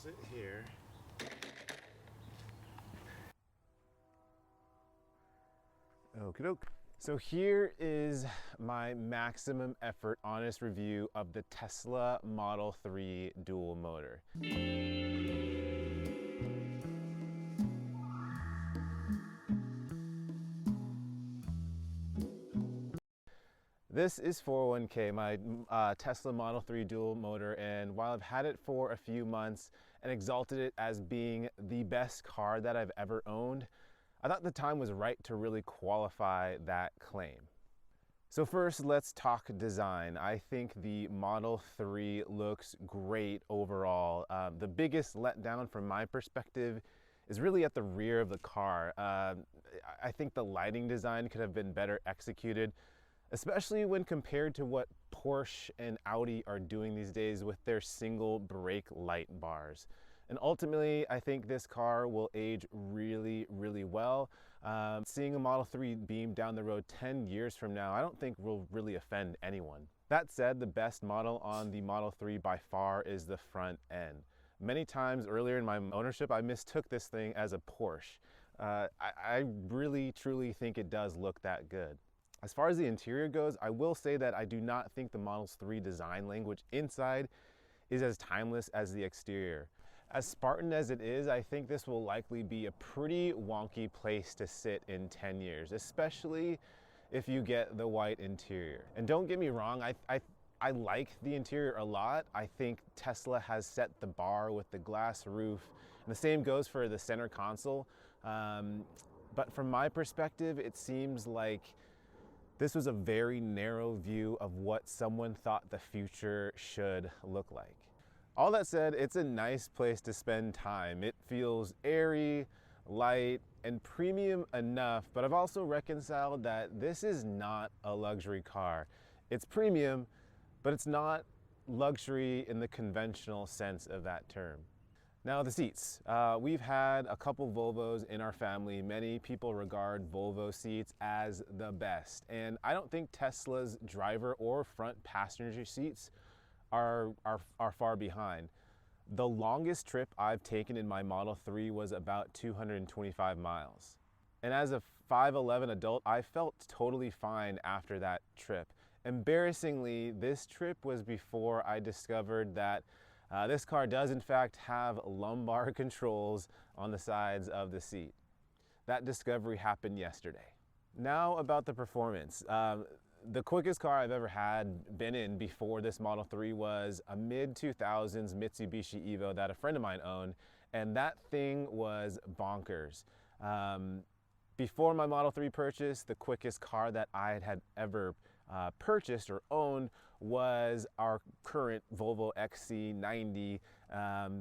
sit here. Okie doke. So here is my maximum effort honest review of the Tesla Model 3 dual motor. This is 401k, my Tesla Model 3 dual motor, and while I've had it for a few months and exalted it as being the best car that I've ever owned, I thought the time was right to really qualify that claim. So first, let's talk design. I think the Model 3 looks great overall. The biggest letdown from my perspective is really at the rear of the car. I think the lighting design could have been better executed, especially when compared to what Porsche and Audi are doing these days with their single brake light bars. And ultimately, I think this car will age really, really well. Seeing a Model 3 beam down the road 10 years from now, I don't think will really offend anyone. That said, the best model on the Model 3 by far is the front end. Many times earlier in my ownership, I mistook this thing as a Porsche. I really, truly think it does look that good. As far as the interior goes, I will say that I do not think the Model 3 design language inside is as timeless as the exterior. As Spartan as it is, I think this will likely be a pretty wonky place to sit in 10 years, especially if you get the white interior. And don't get me wrong, I like the interior a lot. I think Tesla has set the bar with the glass roof, and the same goes for the center console. But from my perspective, it seems like this was a very narrow view of what someone thought the future should look like. All that said, it's a nice place to spend time. It feels airy, light, and premium enough, but I've also reconciled that this is not a luxury car. It's premium, but it's not luxury in the conventional sense of that term. Now the seats. We've had a couple Volvos in our family. Many people regard Volvo seats as the best. And I don't think Tesla's driver or front passenger seats are far behind. The longest trip I've taken in my Model 3 was about 225 miles. And as a 5'11" adult, I felt totally fine after that trip. Embarrassingly, this trip was before I discovered that this car does in fact have lumbar controls on the sides of the seat. That discovery happened yesterday. Now about the performance. The quickest car I've ever been in before this Model 3 was a mid-2000s Mitsubishi Evo that a friend of mine owned, and that thing was bonkers. Before my Model 3 purchase, the quickest car that I had ever purchased or owned was our current Volvo XC90.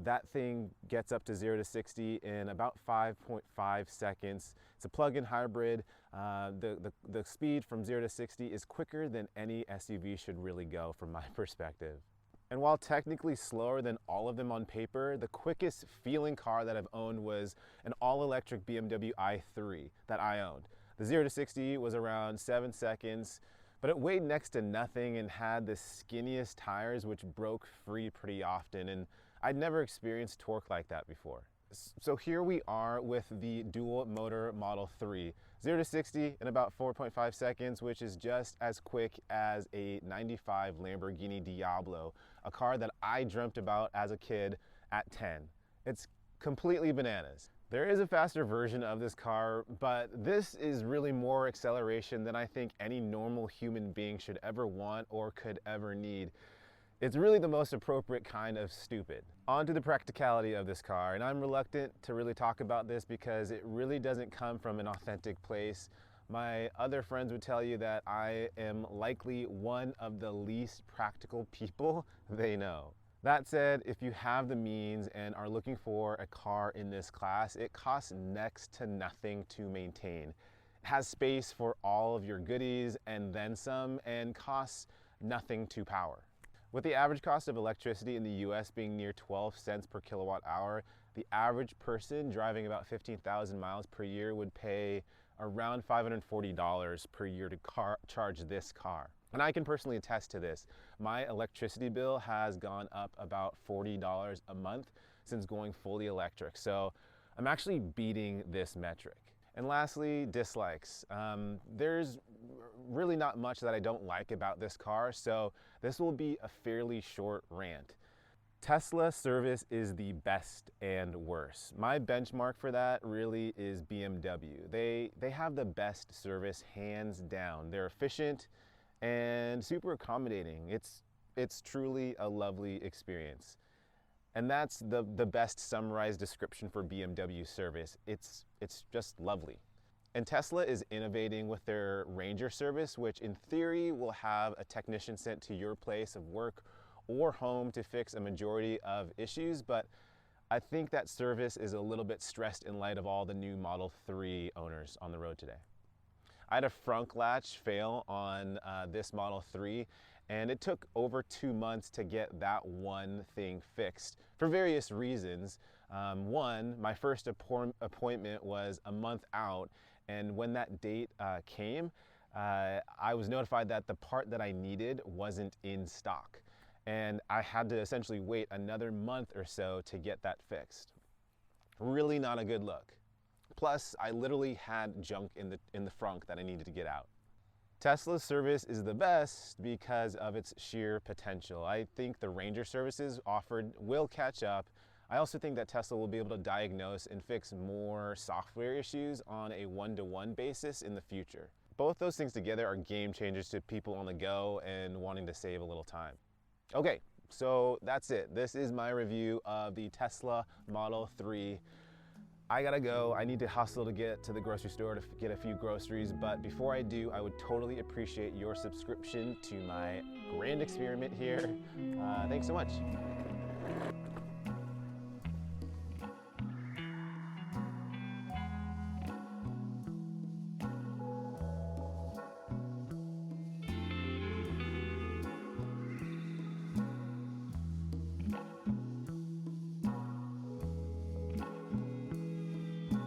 That thing gets up to 0 to 60 in about 5.5 seconds. It's a plug-in hybrid. The speed from 0 to 60 is quicker than any SUV should really go from my perspective. And while technically slower than all of them on paper, the quickest feeling car that I've owned was an all-electric BMW i3 that I owned. The 0 to 60 was around 7 seconds, but it weighed next to nothing and had the skinniest tires which broke free pretty often, and I'd never experienced torque like that before. So here we are with the dual motor Model 3. 0 to 60 in about 4.5 seconds, which is just as quick as a 95 Lamborghini Diablo, a car that I dreamt about as a kid at 10. It's completely bananas. There is a faster version of this car, but this is really more acceleration than I think any normal human being should ever want or could ever need. It's really the most appropriate kind of stupid. On to the practicality of this car, and I'm reluctant to really talk about this because it really doesn't come from an authentic place. My other friends would tell you that I am likely one of the least practical people they know. That said, if you have the means and are looking for a car in this class, it costs next to nothing to maintain. It has space for all of your goodies and then some, and costs nothing to power. With the average cost of electricity in the US being near 12 cents per kilowatt hour, the average person driving about 15,000 miles per year would pay around $540 per year to charge this car. And I can personally attest to this. My electricity bill has gone up about $40 a month since going fully electric. So I'm actually beating this metric. And lastly, dislikes. There's really not much that I don't like about this car, so this will be a fairly short rant. Tesla service is the best and worst. My benchmark for that really is BMW. They have the best service hands down. They're efficient and super accommodating. It's truly a lovely experience. And that's the best summarized description for BMW service. It's just lovely. And Tesla is innovating with their Ranger service, which in theory will have a technician sent to your place of work or home to fix a majority of issues, but I think that service is a little bit stressed in light of all the new Model 3 owners on the road today. I had a frunk latch fail on this Model 3, and it took over 2 months to get that one thing fixed for various reasons. One, my first appointment was a month out, and when that date came, I was notified that the part that I needed wasn't in stock. And I had to essentially wait another month or so to get that fixed. Really not a good look. Plus, I literally had junk in the frunk that I needed to get out. Tesla's service is the best because of its sheer potential. I think the Ranger services offered will catch up. I also think that Tesla will be able to diagnose and fix more software issues on a one-to-one basis in the future. Both those things together are game changers to people on the go and wanting to save a little time. Okay, so that's it. This is my review of the Tesla Model 3. I gotta go. I need to hustle to get to the grocery store to get a few groceries, but before I do, I would totally appreciate your subscription to my grand experiment here. Thanks so much.